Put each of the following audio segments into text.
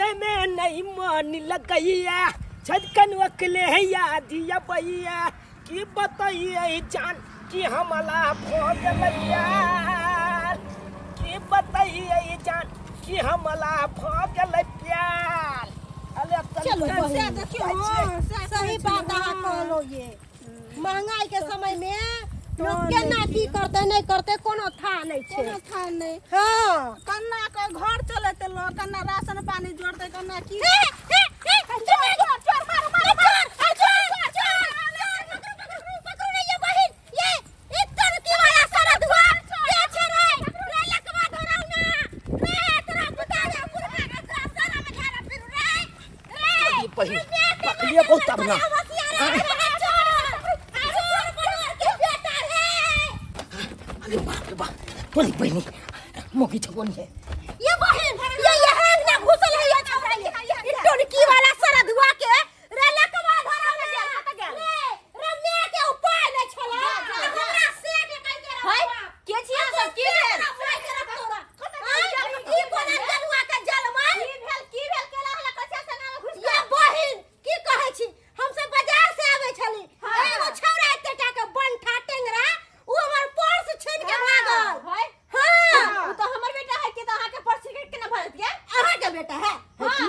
पढ़े में नहीं मन लगैया झटकन अकले है यादिया भैया की बताइए जान कि हमला भोग लैया की बताइए जान कि हमला भोग लै प्यार। चलो से देखियो सही बात अहाँ कहलो ये महंगाई के समय में लोग केना की करते नहीं करते कोनो था नहीं छे कोनो था नहीं। हां कन्ना के घर चलते लोग कन्ना राशन पानी जोड़ते कन्ना की पकड़िए बहुत तबना अरे बाप रे बाप बोली बहनी मोगी छगोनी है ये बहन ये हैंग में घुसल है ये छौरा ये टोनकी वाला सरद हुआ के रेला के बाद धरा में गेल रे रमे के उपाय नहीं छला हमरा से के कह के है के छिया सब की भेल ई कोना जलुआ के जलमल की भेल केला हला कछा से ना घुस ये बहन की कहै छी हम सब बाजार से आबै छली एगो छौरा एतेटा के बनठा टेंगरा उ हमर पर्स छीन के भागल है। हां उ तो हमर बेटा है कि तो अहाँ के पर्स छीन के ना भागत के अहाँ के बेटा है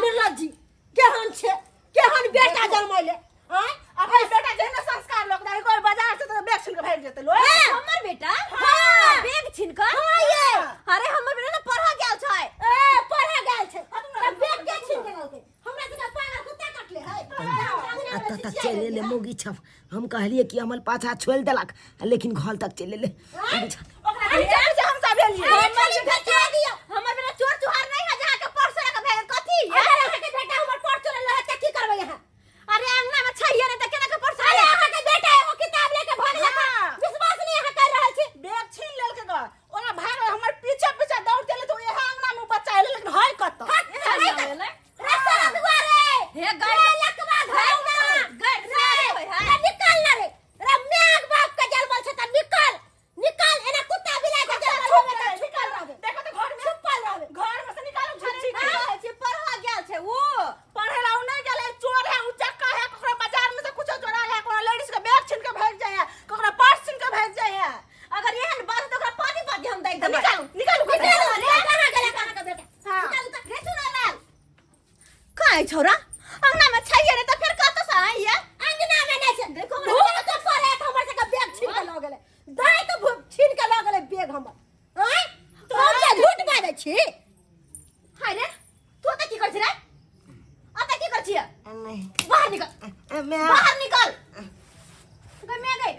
निर्लज्जी केहन छे केहन बेटा जन्मले हैं अपन बेटा जेना संस्कार लोग दाई कोई बाजार से तो बैग छीन के भाग जेते लो हमर बेटा हां बैग छीन के हां ये अरे हमर बेटा तो पढ़ा गेल छै पढ़ा गेल छै त बैग के छीन के ललके हमरा से पागल कुत्ता काटले है तक चले ले मोगी छप हम कहलिए कि हमल पाछा छोड़ देलक लेकिन घर तक चले ले ओकरा जान से हम सब भेलिए हमर बेटा दियो हमर बेटा चोर चुहार नहीं है जहां के पर्स लगा भेल कथी अगर अहाँ के बेटा हमर पर्स चोर ले त की करबै यहां अरे अंगना में छैये नहीं त केना के पर्स अरे अहाँ के बेटा एगो किताब लेके भाग ले विश्वास नहीं अहाँ कर रहल छी बैग छीन लेल के ग ओना भाग हमर पीछे पीछे दौड़ चले तो यहां अंगना में बच्चा ले लेकिन हाय कत रास्ता दुआरे हे गाड़ी लकवा घर ना रे निकल ना रे मैग बाप का जलमल छ त निकल एना कुत्ता बिलाई के जलमल होवे त निकल रहबे देखो तो घर में छुपल रहबे घर में से निकालो छुच्छी के पढ़ा गेल छै वो पढ़े ला नहीं गेले चोर है उ चक्का है ककरा बाजार में से कुछ चोरा है कोनो लेडीज के बैग छीन के भाग जाय है ककरा पर्स छीन के भाग जाय है अगर एहन बात तो ओकरा पानी पानी हम दे निकालो रे कहां गेले कहां का बेटा निकाल त रे सुना लाल काय छोरा अंगना में छैये रे त फिर कत से आई है अंगना में नहीं छै देखो तो पढ़े त हमर से बैग छीन के ल गेले दाई तो छीन के ल गेले बैग हमर हैं तो हम क्या झूठ बाजै छी हाय रे तू त की कर छी रे आता की कर छी नहीं बाहर निकल मैं बाहर निकल गई मैं गई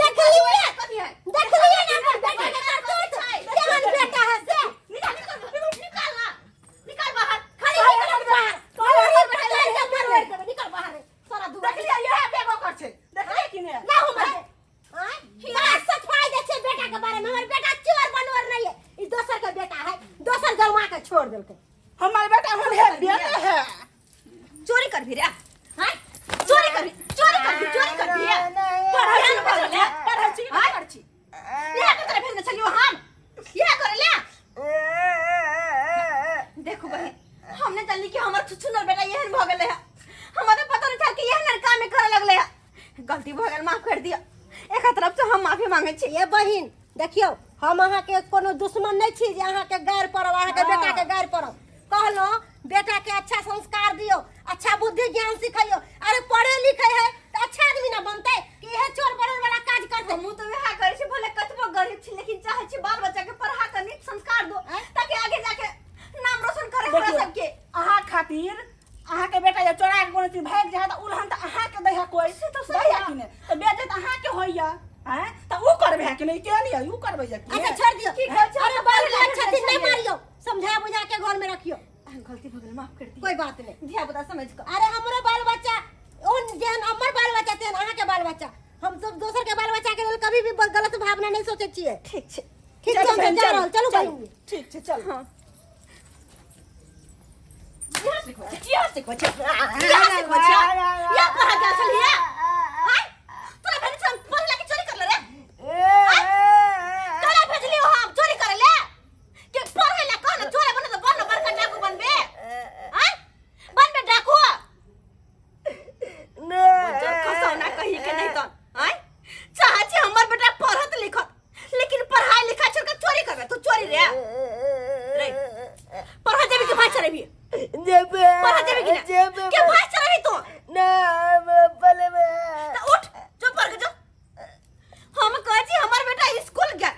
देख लिया कथी है देख लिया ना हमर बेटा के करतूत केहन बेटा है से निकल ना निकल बाहर खड़ी निकल बाहर निकल बाहर सारा दूर देख लिया ये बेगो कर छे देख लिया कि नहीं ना हमर हां बड़ा सफाई दे छे बेटा के बारे में हमर बेटा चोर बनवर नहीं है ई दोसर का बेटा है दोसर गलवा के छोड़ देलके हमर बेटा हम है बेटा है चोरी कर भी रे हैं चोरी कर भी पढ़ाई न कर ले पढ़ाई छी कर छी ये के तरह भेजने चलियो हम ये कर ले देखो भाई हमने जल्दी कि हमर छुछुनर बेटा यहन भ गेले है हमरा पता नहीं था कि यहन काम करे लगले है गलती भ गेल माफ कर दिया एक तरफ से हम माफी मांगे छी ये बहिन देखियो हम अहाँ के कोनो दुश्मन नहीं छी जे अहाँ के गैर परब अहाँ के बेटा के गैर परब कहलो बेटा के अच्छा संस्कार दियो अच्छा बुद्धि ज्ञान सिखाइयो अरे पढ़े लिखे है तो अच्छा आदमी ना बनते कि यह चोर बनल वाला काज करते हम तो यह करे छी भले कतबो गरीब छी लेकिन चाहे छी बाल बच्चा के पढ़ा के नीक संस्कार दो ताकि आगे जाके नाम रोशन करे हमरा सब के अहाँ खातिर अहाँ के बेटा जे चोरा के कोनो चीज भाग जाय त उलहन त अहाँ के दहिया कोई से तो सही है कि ने तो बेटे त अहाँ के होइया हैं त ऊ करबे है कि नहीं के नहीं ऊ करबे है कि अच्छा छोड़ दियो अरे बाल बच्चा दिन नहीं मारियो समझा बुझा के घर में रखियो गलती हो गई माफ कर दी कोई बात नहीं धिया बता समझ को अरे हमरो बाल बच्चा ओन जेन हमर बाल बच्चा तेन अहाँ के बाल बच्चा हम सब दोसर के बाल बच्चा के लेल कभी भी गलत भावना नहीं सोचे छिए ठीक छै हम जा रहल चलो भाई ठीक छै चल हां ये देखो या कहां जा चलिए हाय तोरा भेज हम पहले के चोरी कर ले रे तोरा भेजलियो हम चोरी कर ले के पढ़े ला कोन चोरी बने तो बन बड़का डाकू बनबे चढ़ेबी जेबे पढ़ा देबे कि ना जेबे के भाई चढ़ेबी तू ना पले में तो उठ चुप कर जो हम कहै छी हमर बेटा स्कूल गया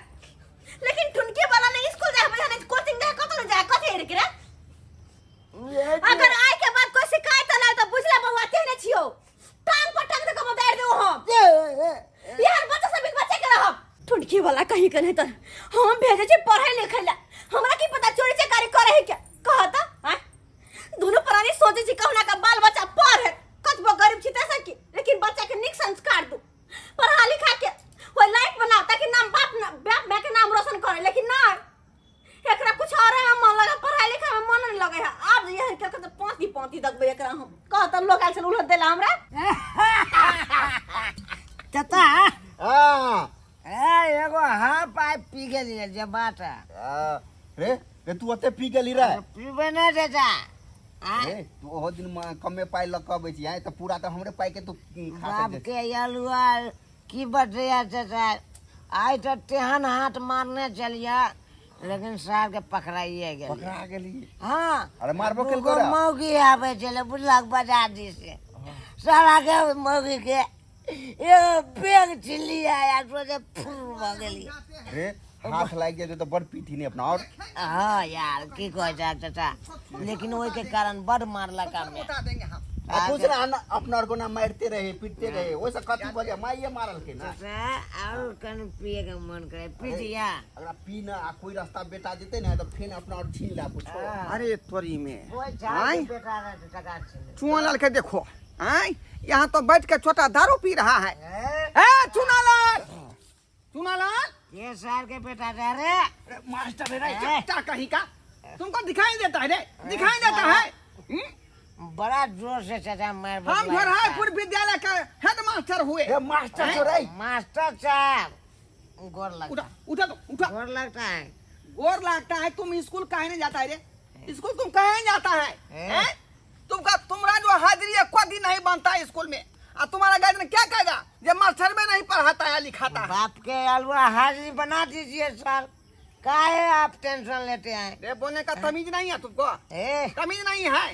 लेकिन टुनकी वाला ने स्कूल जाए बजाने कोचिंग जाए कतो न जाए कथे रे के अगर आइ के बाद कोई शिकायत ना तो बुझला बउआ तेने छियो टांग पर टांग के बता दे हम यार बच्चा सब बच्चे के रहब टुनकी वाला कहीं के नहीं तो हम भेजे छी पढ़े लिखे ला हमरा की पता चोरी चकारी करे के कहता हैं दोनों प्राणी सोचे छी कहना का बाल बच्चा पढ़े कतबो गरीब छी तैसे की लेकिन बच्चा के निक संस्कार दो पढ़ा लिखा के कोई लाइफ बनाओ ताकि नाम बाप मां के नाम रोशन करे लेकिन ना एकरा कुछ और है मन लगा पढ़ाई लिखाई में मन नहीं लगे है अब ये के तो पांती दगबे एकरा हम कहत लोग आइल से उलट देला हमरा चाचा हां एगो हां पाइप पी गेली जे बाटा रे तू ओते पी गेली रे पीबे ना चाचा रे तू ओहो दिन में कमे पाई लकबै छी है त पूरा त हमरे पाई के तू खा बाप के के अलुआ की बटरिया चाचा आई तो तेहन हाथ मारने चलिया लेकिन साहब के पकड़ाइए गेल पकड़ा गेली हाँ अरे मारबो केल को करे मौगी आवे चले बुझलक बाजार दी से सारा के मौगी के ये पेग चिल्ली आया सोचे फुर भ गेली रे हाथ लाग गेल त बड़ पीठी ने अपना और हाँ यार की कह जा चाचा लेकिन ओई के कारण बड़ मारला काम में कुछ ना अपना और को ना मारते रहे पीटते रहे वैसा कथि बजे माइए मारल के ना चाचा और कन पिए के मन करे पिटिया अगर पी ना कोई रास्ता बेटा देते ना तो फिर अपना और छीन ला कुछ अरे तोरी में कोई चाय बेटा रे टका छे चुनालाल के देखो हैं यहाँ तो बैठ के छोटा दारू पी रहा है ए चुनालाल ये साल के बेटा रे मास्टर रे क्या कहीं का तुमको दिखाई देता है रे दिखाई देता है बड़ा जोर से चाचा मार हम घरहापुर विद्यालय के हेडमास्टर हुए ए मास्टर तो रे मास्टर साहब गोर लगता उठा उठा तो उठा गोर लगता है और लगता है तुम स्कूल काहे नहीं जाता है रे स्कूल तुम काहे नहीं जाता है हैं तुम्हारा जो हाजिरी है कोई दिन नहीं बनता है स्कूल में और तुम्हारा गार्जियन क्या कहेगा ये मास्टर में नहीं पढ़ाता है लिखाता है बाप के अलवा हाजिरी बना दीजिए सर काहे आप टेंशन लेते हैं रे बोलने का तमीज नहीं है तुमको तमीज नहीं है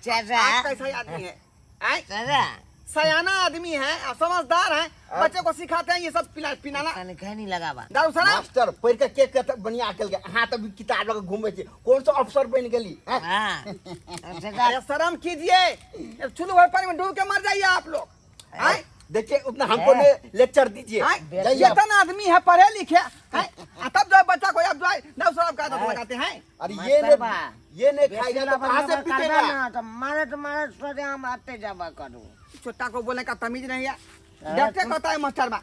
चाचा आप कैसा आदमी है चाचा सयाना आदमी है समझदार है बच्चे को सिखाते हैं ये सब पिलाना कहीं नहीं लगावा दारू शराब मास्टर पढ़ के के बढ़िया अकल के हां तब किताब लगा घूमे छे कौन सा अफसर बन गेली हां चाचा अरे शर्म कीजिए चुल्लू भर पानी में डूब के मर जाइए आप लोग हैं देखिए उतना हमको लेक्चर दीजिए ये इतना आदमी है पढ़े लिखे हैं तब जो बच्चा को अब जो दारू शराब का आदत लगाते हैं अरे ये नहीं खाएगा तो कहां से पीटेगा ना तो मारे सोचे हम आते जावा करूं छोटा को बोलने का तमीज नहीं है देखते कहता है मास्टर बा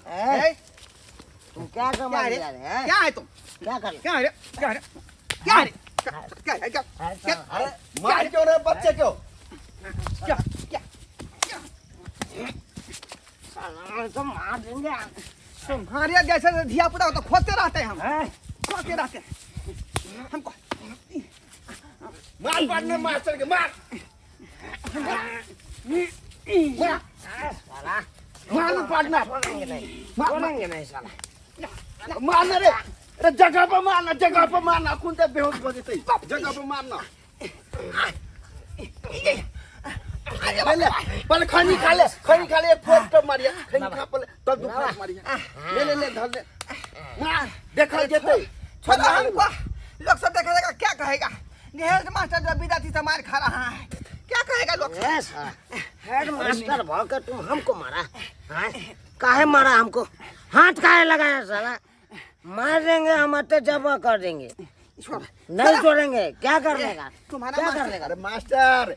तुम क्या समझ रहे हैं क्या है तुम क्या कर क्या है क्या है क्या है क्या है क्या अरे मार क्यों रहे बच्चे क्यों क्या क्या तो मार देंगे तुम्हारे जैसे धिया पुता तो खोदते रहते हैं हम खोदते रहते हैं हमको मार पार्टनर मास्टर के मार साला मार पार्टनर बोलेंगे नहीं साला मारना रे अरे जगह पे मारना खून ते बेहोश हो जते जगह पे मारना पहले खनी खा ले एक फोट तो मारिया खनी खा पहले तब दो फोट मारिया ले धर ले मार देखा जेते छोटा हमको लोग सब देखेगा क्या कहेगा हेड मास्टर जो विद्यार्थी से मार खा रहा है क्या कहेगा लोग हेड मास्टर भौकर तुम हमको मारा काहे मारा हमको हाथ काहे लगाया साला मार देंगे हम अते जमा कर देंगे नहीं छोड़ेंगे क्या कर लेगा तुम्हारा क्या कर लेगा अरे मास्टर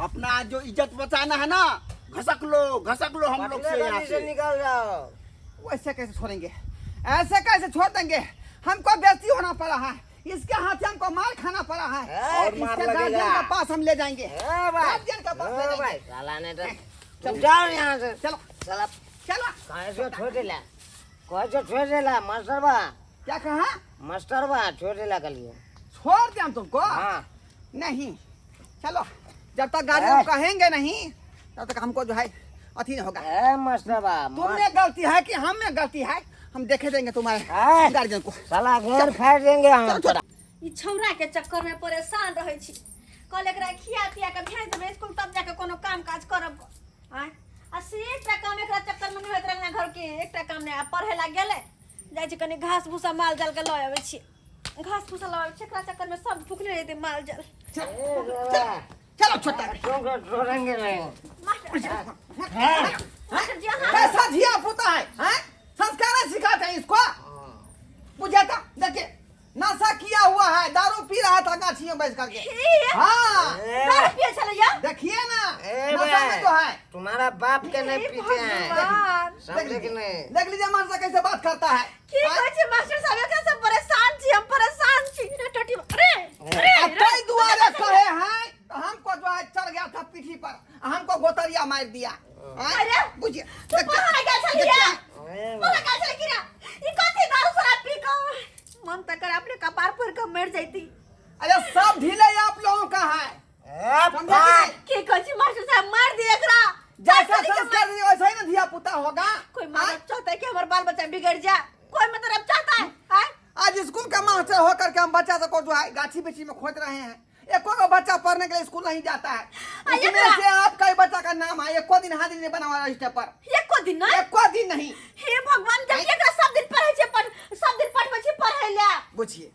अपना जो इज्जत बचाना है ना घसक लो हम लोग से यहाँ से निकल जाओ वैसे कैसे छोड़ेंगे ऐसे कैसे छोड़ देंगे हमको बेइज्जती होना पड़ा है इसके हाथ से हमको मार खाना पड़ा है और मार इसके लगेगा। गार्जियन के पास हम ले जाएंगे गार्जियन के पास ले जाएंगे साला ने तो तुम जाओ यहाँ से चलो साला चलो कैसे छोड़ देला मास्टर बा क्या कहा मास्टर बा छोड़ देला कलिए छोड़ दे हम तुमको हाँ नहीं चलो जब तक गार्जियन कहेंगे नहीं तब तक हमको जो है अथी नहीं होगा ए मास्टर बा तुमने गलती है कि हम में गलती है हम देखे देंगे तुम्हारे हाँ। गार्जियन को साला घेर फाड़ देंगे हम चलो, चलो। ई छौरा के चक्कर में परेशान रहै छी। कल एकरा खिया पिया के भेज देबै स्कूल तब जाके कोनो काम काज करब। आय आ से एकटा काम एकरा चक्कर में नहीं होइत रंगना घर के एकटा काम नहीं। आ पढ़े लाग गेले जाय छी कनी घास भूसा माल जाल के लय आबै छी। घास भूसा लय आबै छी एकरा चक्कर में सब भूखले रहते माल जाल। चलो छोटा छोड़ेंगे नहीं। मास्टर जी हां कैसा धिया पुता है हैं? संस्कार सिखाते हैं इसको। मुझे तो देखिए नशा किया हुआ है, दारू पी रहा था गाछी में बैठ करके। हाँ दारू पिए चले जा। देखिए ना नशा में तो है। तुम्हारा बाप के नहीं पीते हैं, समझे कि नहीं? देख लीजिए मास्टर कैसे बात करता है। की कहै छी मास्टर साहब कैसे परेशान छी हम परेशान छी। रे टटी अरे कई दुआरे कहे हैं तो हमको जो है चढ़ गया था पीठी पर, हमको गोतरिया मार दिया। अरे बुझिए तू कहां गया छलिया? बोला क्या चले गिरा? ई कथि दारू शराब पी के मन तक कर अपने कपार पर के मर जाती। अरे सब ढीले आप लोगों का है। की कहै छी मास्टर साहब मार दिए एकरा। जैसा संस्कार दिए वैसा ही ना धिया पुता होगा। कोई माँ चाहता है कि हमारे बाल बच्चा बिगड़ जाए, कोई मतलब चाहता है? आज स्कूल का मास्टर होकर के हम बच्चा सबको जो है गाछी बिछी में खोज रहे हैं। एको को बच्चा पढ़ने के लिए स्कूल नहीं जाता है। इसमें से आपका ही बच्चा का नाम है, एको दिन हाजिरी नहीं बना हुआ रजिस्टर पर। एको दिन नहीं? एको दिन नहीं। हे भगवान जब एकरा सब दिन पढ़े छे सब दिन पढ़वे छे पढ़े ले। बुझिए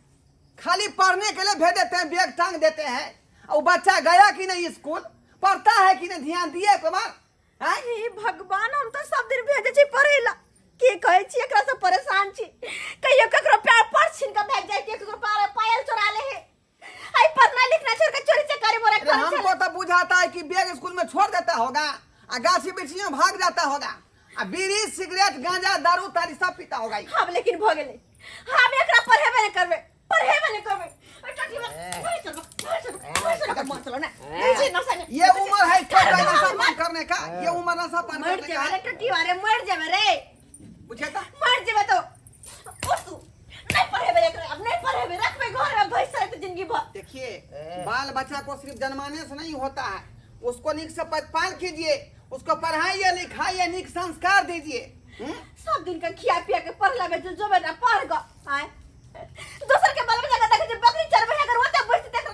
खाली पढ़ने के लिए भेज देते हैं, बैग टांग देते हैं। और बच्चा गया कि नहीं स्कूल, पढ़ता है कि नहीं, ध्यान दिए कुमार? हे भगवान हम तो सब दिन भेजे छे पढ़े ला। की कहै छी एकरा से परेशान छी। कहियो ककरो पैर पर छीन के भाग जाय, ककरो पायल चुरा ले है। आई पढ़ना लिखना छोड़ के चोरी चकारी बोरा कर। हमको तो बुझाता है कि बैग स्कूल में छोड़ देता होगा और गाछी बिछी में भाग जाता होगा और बीड़ी सिगरेट गांजा दारू तारी सब पीता होगा। हम लेकिन भ गेले हम एकरा पढ़ेबे नहीं करबे, पढ़ेबे नहीं करबे। टटी मत चलो ना जी नशा में। ये उम्र है नशा पान करने का, ये उम्र नशा पान मर करने का जावे है। टटी वाले मर जावे रे। बुझे तो मर जावे तो उठ नहीं पढ़ेबे एकरा, अब नहीं पढ़ेबे रखबे घर में भैंस रहे तो जिंदगी भर। देखिए बाल बच्चा को सिर्फ जन्माने से नहीं होता है, उसको निक से पाल कीजिए, उसको पढ़ाइए लिखाइए, निक संस्कार दीजिए। सब दिन का खिया पिया के पढ़ लेबे जो बेटा पढ़ ग आए दूसर के बाल बच्चा का देखे बकरी चरबे अगर होता बैठते देख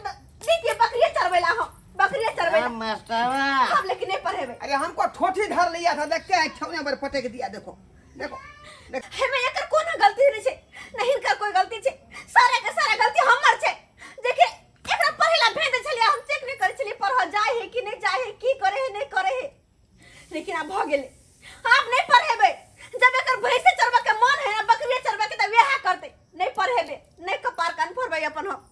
देखिए बकरी चरबेला हम बकरी चरबेला मास्टरवा हम लेकिन नहीं पढ़ेबे। अरे हमको ठोठी धर लिया था, देखते हैं छौने पर पटक दिया। देखो देखो देख हमें एकर कोनो गलती नहीं छे, नहीं कर कोई गलती छे, सारे के सारा गलती हमर छे। देखिए एकरा पढ़ेला भेज छलिया, हम चेक नहीं करे छलिए पढ़ जाए है कि नहीं जाए है, की करे है नहीं करे है। लेकिन अब भ गेले आप नहीं पढ़ेबे। जब एकर भैंसे चरबा के मन है ना बकरी चरबा के तब यह करते नहीं पढ़ेबे, नहीं कपार कान फोड़बे अपन हम।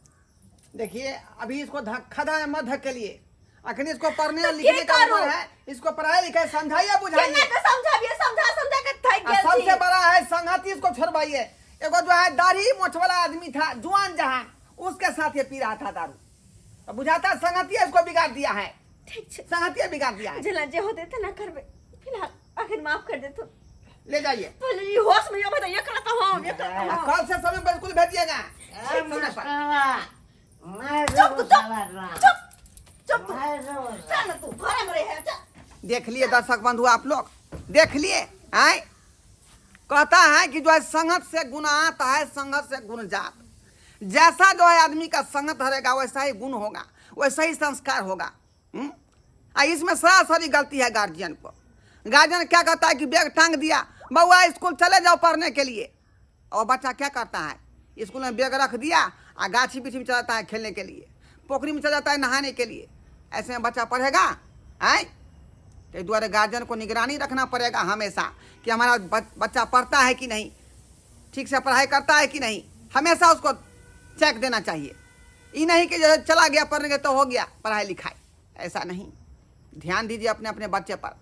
देखिए अभी इसको खदा है मत के लिए, अखनी इसको पढ़ने और लिखने का उम्र है, इसको पढ़ाई लिखाई समझाइए बुझाइए। केना के समझाबिए, समझा के थक गेल छी। सबसे बड़ा है संगति, इसको छोड़वाइए। एगो जो है दाढ़ी मोछ वाला आदमी था जुआन जहां, उसके साथ ये पी रहा था दारू। अब बुझाता संगति इसको बिगाड़ दिया है। ठीक छे संगति बिगाड़ दिया है। जिला जे होते थे ना करबे, फिलहाल आखिर माफ कर दे तू। ले जाइए पहले ये होश में ये बता ये करता हूं ये करता हूं। कल से समय पर स्कूल भेजिएगा। मास्टरवा मैं चुप जो चुप चुप चल तू घरे में रहे चल। देख लिए दर्शक बंधु आप लोग, देख लिए हैं? कहता है कि जो है संगत से गुण आता है, संगत से गुण जात। जैसा जो है आदमी का संगत रहेगा वैसा ही गुण होगा, वैसा ही संस्कार होगा। इसमें सरासरी गलती है गार्जियन को। गार्जियन क्या कहता है कि बैग टांग दिया, बउआ स्कूल चले जाओ पढ़ने के लिए, और बच्चा क्या करता है स्कूल में बैग रख दिया और गाछी बिछी में चला जाता है खेलने के लिए, पोखरी में चला जाता है नहाने के लिए। ऐसे में बच्चा पढ़ेगा? है तो द्वारा गार्जियन को निगरानी रखना पड़ेगा हमेशा कि हमारा बच्चा पढ़ता है कि नहीं, ठीक से पढ़ाई करता है कि नहीं, हमेशा उसको चेक देना चाहिए। ये नहीं कि जैसे चला गया पढ़ने के तो हो गया पढ़ाई लिखाई, ऐसा नहीं। ध्यान दीजिए अपने अपने बच्चे पर।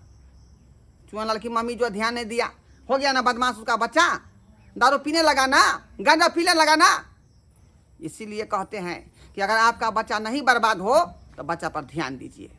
चुआन लड़की मम्मी जो ध्यान नहीं दिया, हो गया ना बदमाश उसका बच्चा, दारू पीने लगा ना, गांजा पीने लगा ना। इसीलिए कहते हैं कि अगर आपका बच्चा नहीं बर्बाद हो तो बच्चा पर ध्यान दीजिए।